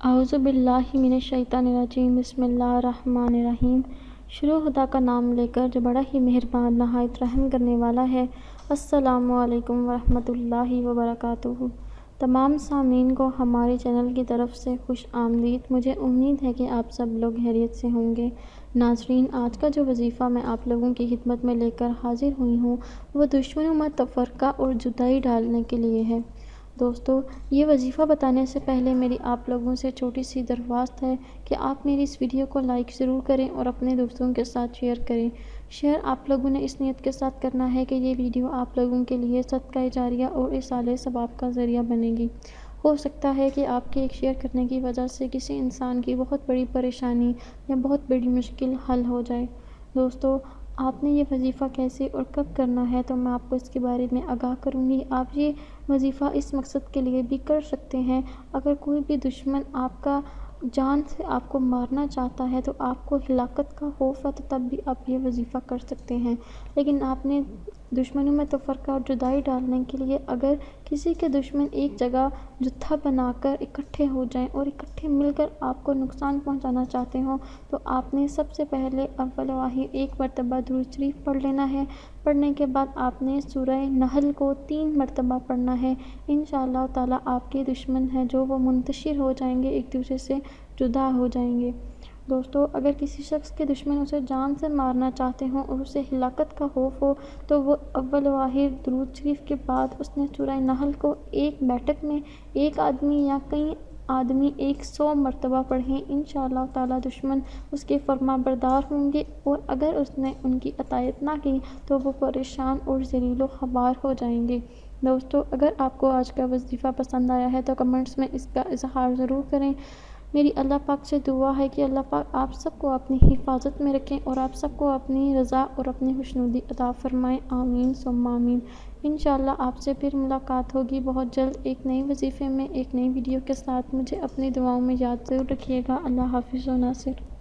اعوذ باللہ من الشیطان الرجیم بسم اللہ الرحمن الرحیم۔ شروع خدا کا نام لے کر جو بڑا ہی مہربان نہایت رحم کرنے والا ہے۔ السلام علیکم ورحمۃ اللہ وبرکاتہ۔ تمام سامعین کو ہمارے چینل کی طرف سے خوش آمدید۔ مجھے امید ہے کہ آپ سب لوگ خیریت سے ہوں گے۔ ناظرین، آج کا جو وظیفہ میں آپ لوگوں کی خدمت میں لے کر حاضر ہوئی ہوں وہ دشمنوں میں تفرقہ اور جدائی ڈالنے کے لیے ہے۔ دوستو، یہ وظیفہ بتانے سے پہلے میری آپ لوگوں سے چھوٹی سی درخواست ہے کہ آپ میری اس ویڈیو کو لائک ضرور کریں اور اپنے دوستوں کے ساتھ شیئر کریں۔ شیئر آپ لوگوں نے اس نیت کے ساتھ کرنا ہے کہ یہ ویڈیو آپ لوگوں کے لیے صدقہ جاریہ اور ایصال ثواب کا ذریعہ بنے گی۔ ہو سکتا ہے کہ آپ کے ایک شیئر کرنے کی وجہ سے کسی انسان کی بہت بڑی پریشانی یا بہت بڑی مشکل حل ہو جائے۔ دوستو، آپ نے یہ وظیفہ کیسے اور کب کرنا ہے تو میں آپ کو اس کے بارے میں آگاہ کروں گی۔ آپ یہ وظیفہ اس مقصد کے لیے بھی کر سکتے ہیں، اگر کوئی بھی دشمن آپ کا جان سے آپ کو مارنا چاہتا ہے تو آپ کو ہلاکت کا خوف ہے تو تب بھی آپ یہ وظیفہ کر سکتے ہیں۔ لیکن آپ نے دشمنوں میں تفرقہ اور جدائی ڈالنے کے لیے اگر کسی کے دشمن ایک جگہ جتھا بنا کر اکٹھے ہو جائیں اور اکٹھے مل کر آپ کو نقصان پہنچانا چاہتے ہوں تو آپ نے سب سے پہلے اول واحد ایک مرتبہ درود شریف پڑھ لینا ہے۔ پڑھنے کے بعد آپ نے سورہ نحل کو 3 مرتبہ پڑھنا ہے۔ انشاءاللہ تعالیٰ آپ کے دشمن ہیں جو وہ منتشر ہو جائیں گے، ایک دوسرے سے جدا ہو جائیں گے۔ دوستو، اگر کسی شخص کے دشمن اسے جان سے مارنا چاہتے ہوں اور اسے ہلاکت کا خوف ہو تو وہ اول واحد درود شریف کے بعد اس نے سورہ نحل کو ایک بیٹھک میں ایک آدمی یا کئی آدمی 100 مرتبہ پڑھیں۔ انشاءاللہ تعالیٰ دشمن اس کے فرما بردار ہوں گے اور اگر اس نے ان کی اطاعت نہ کی تو وہ پریشان اور ذلیل و خوار ہو جائیں گے۔ دوستو، اگر آپ کو آج کا وظیفہ پسند آیا ہے تو کمنٹس میں اس کا اظہار ضرور کریں۔ میری اللہ پاک سے دعا ہے کہ اللہ پاک آپ سب کو اپنی حفاظت میں رکھیں اور آپ سب کو اپنی رضا اور اپنی خوشنودی عطا فرمائیں۔ آمین ثم آمین۔ انشاءاللہ آپ سے پھر ملاقات ہوگی بہت جلد ایک نئی وظیفے میں، ایک نئی ویڈیو کے ساتھ۔ مجھے اپنی دعاؤں میں یاد ضرور رکھیے گا۔ اللہ حافظ و ناصر۔